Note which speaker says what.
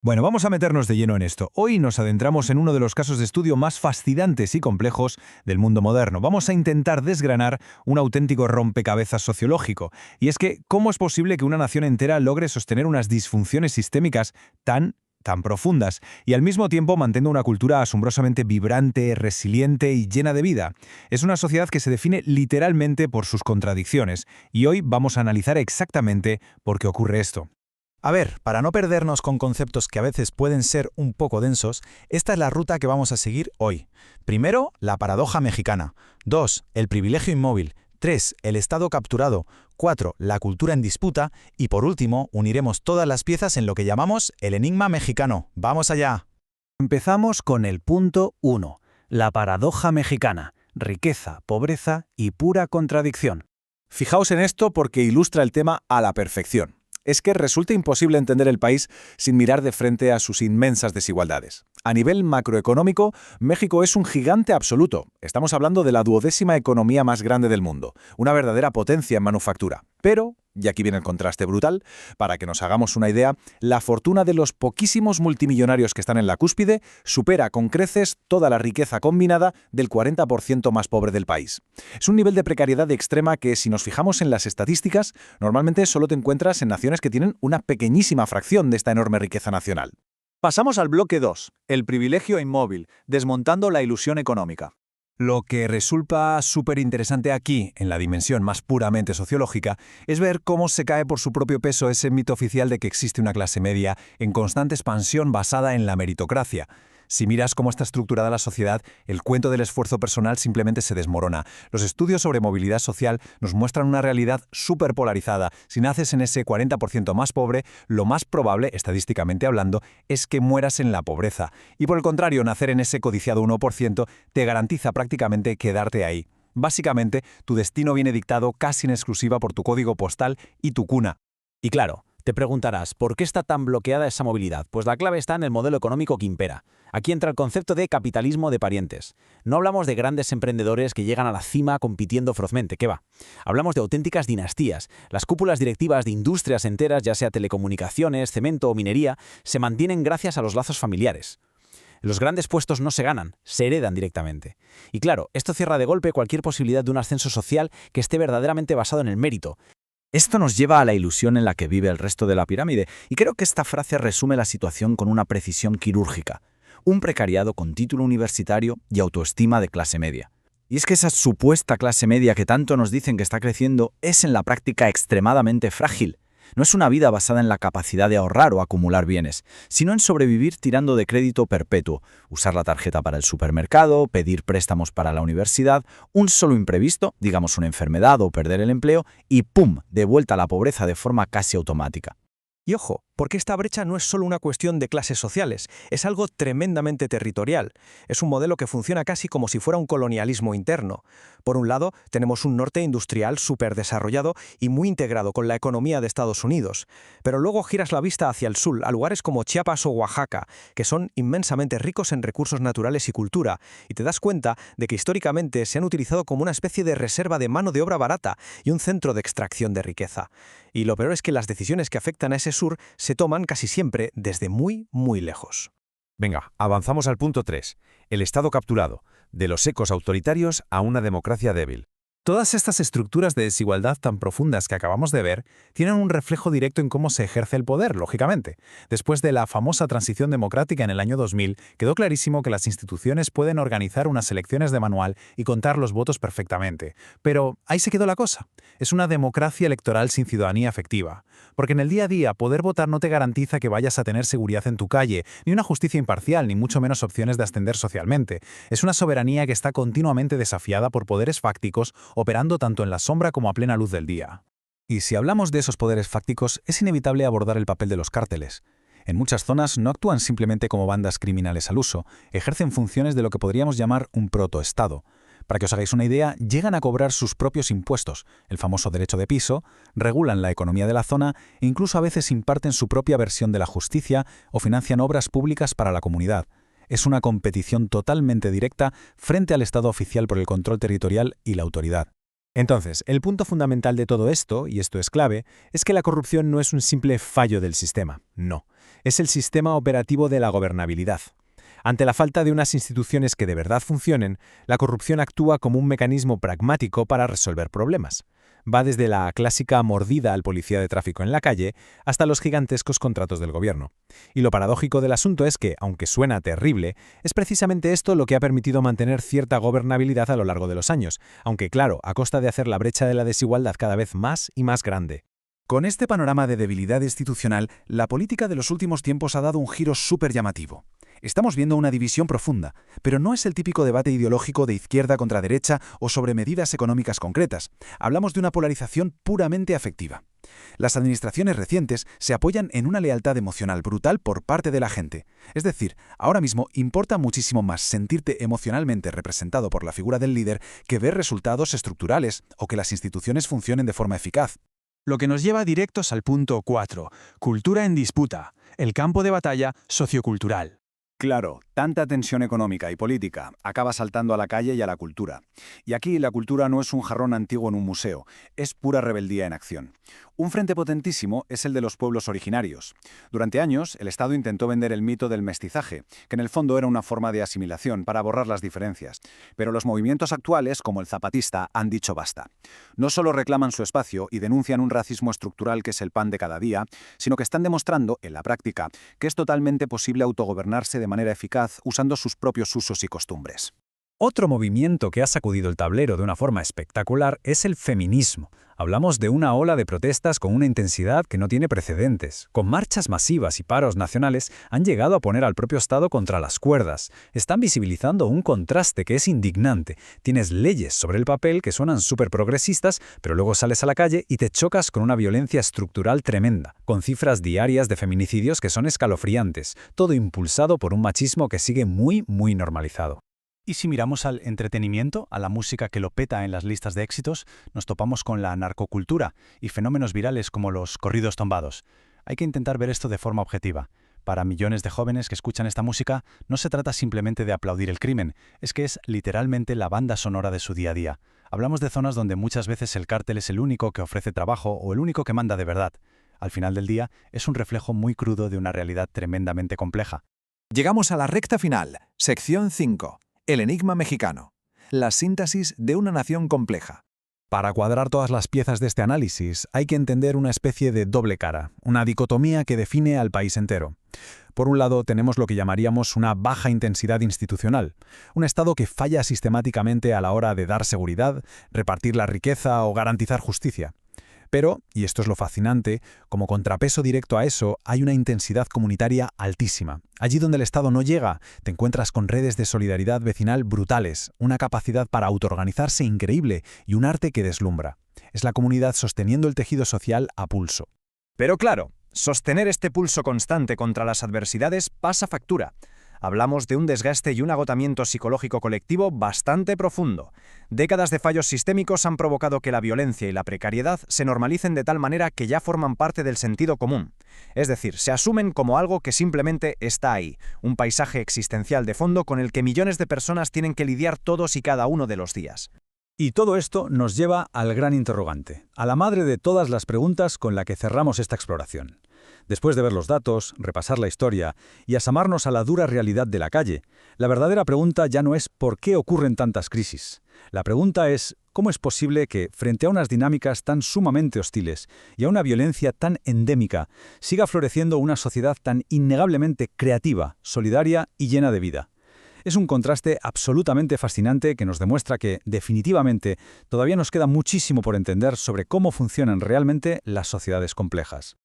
Speaker 1: Bueno, vamos a meternos de lleno en esto. Hoy nos adentramos en uno de los casos de estudio más fascinantes y complejos del mundo moderno. Vamos a intentar desgranar un auténtico rompecabezas sociológico. Y es que, ¿cómo es posible que una nación entera logre sostener unas disfunciones sistémicas tan profundas y al mismo tiempo mantenga una cultura asombrosamente vibrante, resiliente y llena de vida? Es una sociedad que se define literalmente por sus contradicciones. Y hoy vamos a analizar exactamente por qué ocurre esto.
Speaker 2: A ver, para no perdernos con conceptos que a veces pueden ser un poco densos, esta es la ruta que vamos a seguir hoy. Primero, la paradoja mexicana. 2, el privilegio inmóvil. 3, el Estado capturado. 4, la cultura en disputa. Y por último, uniremos todas las piezas en lo que llamamos el enigma mexicano. ¡Vamos allá!
Speaker 3: Empezamos con el punto 1, la paradoja mexicana, riqueza, pobreza y pura contradicción.
Speaker 1: Fijaos en esto porque ilustra el tema a la perfección. Es que resulta imposible entender el país sin mirar de frente a sus inmensas desigualdades. A nivel macroeconómico, México es un gigante absoluto. Estamos hablando de la 12ª economía más grande del mundo, una verdadera potencia en manufactura. Pero, y aquí viene el contraste brutal, para que nos hagamos una idea, la fortuna de los poquísimos multimillonarios que están en la cúspide supera con creces toda la riqueza combinada del 40% más pobre del país. Es un nivel de precariedad extrema que, si nos fijamos en las estadísticas, normalmente solo te encuentras en naciones que tienen una pequeñísima fracción de esta enorme riqueza nacional.
Speaker 4: Pasamos al bloque 2, el privilegio inmóvil, desmontando la ilusión económica.
Speaker 1: Lo que resulta súper interesante aquí, en la dimensión más puramente sociológica, es ver cómo se cae por su propio peso ese mito oficial de que existe una clase media en constante expansión basada en la meritocracia. Si miras cómo está estructurada la sociedad, el cuento del esfuerzo personal simplemente se desmorona. Los estudios sobre movilidad social nos muestran una realidad súper polarizada. Si naces en ese 40% más pobre, lo más probable, estadísticamente hablando, es que mueras en la pobreza. Y por el contrario, nacer en ese codiciado 1% te garantiza prácticamente quedarte ahí. Básicamente, tu destino viene dictado casi en exclusiva por tu código postal y tu cuna.
Speaker 3: Y claro, te preguntarás, ¿por qué está tan bloqueada esa movilidad? Pues la clave está en el modelo económico que impera. Aquí entra el concepto de capitalismo de parientes. No hablamos de grandes emprendedores que llegan a la cima compitiendo ferozmente, ¿qué va? Hablamos de auténticas dinastías. Las cúpulas directivas de industrias enteras, ya sea telecomunicaciones, cemento o minería, se mantienen gracias a los lazos familiares. Los grandes puestos no se ganan, se heredan directamente. Y claro, esto cierra de golpe cualquier posibilidad de un ascenso social que esté verdaderamente basado en el mérito.
Speaker 5: Esto nos lleva a la ilusión en la que vive el resto de la pirámide, y creo que esta frase resume la situación con una precisión quirúrgica. Un precariado con título universitario y autoestima de clase media. Y es que esa supuesta clase media que tanto nos dicen que está creciendo es en la práctica extremadamente frágil. No es una vida basada en la capacidad de ahorrar o acumular bienes, sino en sobrevivir tirando de crédito perpetuo, usar la tarjeta para el supermercado, pedir préstamos para la universidad, un solo imprevisto, digamos una enfermedad o perder el empleo, y ¡pum!, de vuelta a la pobreza de forma casi automática.
Speaker 2: Y ojo, porque esta brecha no es solo una cuestión de clases sociales, es algo tremendamente territorial. Es un modelo que funciona casi como si fuera un colonialismo interno. Por un lado, tenemos un norte industrial súper desarrollado y muy integrado con la economía de Estados Unidos. Pero luego giras la vista hacia el sur, a lugares como Chiapas o Oaxaca, que son inmensamente ricos en recursos naturales y cultura, y te das cuenta de que históricamente se han utilizado como una especie de reserva de mano de obra barata y un centro de extracción de riqueza. Y lo peor es que las decisiones que afectan a ese sur se toman casi siempre desde muy, muy lejos.
Speaker 1: Venga, avanzamos al punto 3, el Estado capturado, de los ecos autoritarios a una democracia débil. Todas estas estructuras de desigualdad tan profundas que acabamos de ver tienen un reflejo directo en cómo se ejerce el poder, lógicamente. Después de la famosa transición democrática en el año 2000, quedó clarísimo que las instituciones pueden organizar unas elecciones de manual y contar los votos perfectamente. Pero ahí se quedó la cosa. Es una democracia electoral sin ciudadanía efectiva. Porque en el día a día, poder votar no te garantiza que vayas a tener seguridad en tu calle, ni una justicia imparcial, ni mucho menos opciones de ascender socialmente. Es una soberanía que está continuamente desafiada por poderes fácticos operando tanto en la sombra como a plena luz del día. Y si hablamos de esos poderes fácticos, es inevitable abordar el papel de los cárteles. En muchas zonas no actúan simplemente como bandas criminales al uso, ejercen funciones de lo que podríamos llamar un protoestado. Para que os hagáis una idea, llegan a cobrar sus propios impuestos, el famoso derecho de piso, regulan la economía de la zona e incluso a veces imparten su propia versión de la justicia o financian obras públicas para la comunidad. Es una competición totalmente directa frente al Estado oficial por el control territorial y la autoridad. Entonces, el punto fundamental de todo esto, y esto es clave, es que la corrupción no es un simple fallo del sistema, no. Es el sistema operativo de la gobernabilidad. Ante la falta de unas instituciones que de verdad funcionen, la corrupción actúa como un mecanismo pragmático para resolver problemas. Va desde la clásica mordida al policía de tráfico en la calle hasta los gigantescos contratos del gobierno. Y lo paradójico del asunto es que, aunque suena terrible, es precisamente esto lo que ha permitido mantener cierta gobernabilidad a lo largo de los años, aunque claro, a costa de hacer la brecha de la desigualdad cada vez más y más grande.
Speaker 6: Con este panorama de debilidad institucional, la política de los últimos tiempos ha dado un giro súper llamativo. Estamos viendo una división profunda, pero no es el típico debate ideológico de izquierda contra derecha o sobre medidas económicas concretas. Hablamos de una polarización puramente afectiva. Las administraciones recientes se apoyan en una lealtad emocional brutal por parte de la gente. Es decir, ahora mismo importa muchísimo más sentirte emocionalmente representado por la figura del líder que ver resultados estructurales o que las instituciones funcionen de forma eficaz.
Speaker 2: Lo que nos lleva directos al punto 4, cultura en disputa, el campo de batalla sociocultural.
Speaker 4: Claro, tanta tensión económica y política acaba saltando a la calle y a la cultura. Y aquí la cultura no es un jarrón antiguo en un museo, es pura rebeldía en acción. Un frente potentísimo es el de los pueblos originarios. Durante años, el Estado intentó vender el mito del mestizaje, que en el fondo era una forma de asimilación para borrar las diferencias. Pero los movimientos actuales, como el zapatista, han dicho basta. No solo reclaman su espacio y denuncian un racismo estructural que es el pan de cada día, sino que están demostrando, en la práctica, que es totalmente posible autogobernarse de manera eficaz usando sus propios usos y costumbres.
Speaker 1: Otro movimiento que ha sacudido el tablero de una forma espectacular es el feminismo. Hablamos de una ola de protestas con una intensidad que no tiene precedentes. Con marchas masivas y paros nacionales han llegado a poner al propio Estado contra las cuerdas. Están visibilizando un contraste que es indignante. Tienes leyes sobre el papel que suenan súper progresistas, pero luego sales a la calle y te chocas con una violencia estructural tremenda, con cifras diarias de feminicidios que son escalofriantes, todo impulsado por un machismo que sigue muy normalizado.
Speaker 7: Y si miramos al entretenimiento, a la música que lo peta en las listas de éxitos, nos topamos con la narcocultura y fenómenos virales como los corridos tumbados. Hay que intentar ver esto de forma objetiva. Para millones de jóvenes que escuchan esta música, no se trata simplemente de aplaudir el crimen, es que es literalmente la banda sonora de su día a día. Hablamos de zonas donde muchas veces el cártel es el único que ofrece trabajo o el único que manda de verdad. Al final del día, es un reflejo muy crudo de una realidad tremendamente compleja.
Speaker 6: Llegamos a la recta final, sección 5. El enigma mexicano. La síntesis de una nación compleja.
Speaker 1: Para cuadrar todas las piezas de este análisis, hay que entender una especie de doble cara, una dicotomía que define al país entero. Por un lado, tenemos lo que llamaríamos una baja intensidad institucional, un Estado que falla sistemáticamente a la hora de dar seguridad, repartir la riqueza o garantizar justicia. Pero, y esto es lo fascinante, como contrapeso directo a eso, hay una intensidad comunitaria altísima. Allí donde el Estado no llega, te encuentras con redes de solidaridad vecinal brutales, una capacidad para autoorganizarse increíble y un arte que deslumbra. Es la comunidad sosteniendo el tejido social a pulso.
Speaker 2: Pero claro, sostener este pulso constante contra las adversidades pasa factura. Hablamos de un desgaste y un agotamiento psicológico colectivo bastante profundo. Décadas de fallos sistémicos han provocado que la violencia y la precariedad se normalicen de tal manera que ya forman parte del sentido común. Es decir, se asumen como algo que simplemente está ahí, un paisaje existencial de fondo con el que millones de personas tienen que lidiar todos y cada uno de los días.
Speaker 1: Y todo esto nos lleva al gran interrogante, a la madre de todas las preguntas con la que cerramos esta exploración. Después de ver los datos, repasar la historia y asomarnos a la dura realidad de la calle, la verdadera pregunta ya no es ¿por qué ocurren tantas crisis? La pregunta es ¿cómo es posible que, frente a unas dinámicas tan sumamente hostiles y a una violencia tan endémica, siga floreciendo una sociedad tan innegablemente creativa, solidaria y llena de vida? Es un contraste absolutamente fascinante que nos demuestra que, definitivamente, todavía nos queda muchísimo por entender sobre cómo funcionan realmente las sociedades complejas.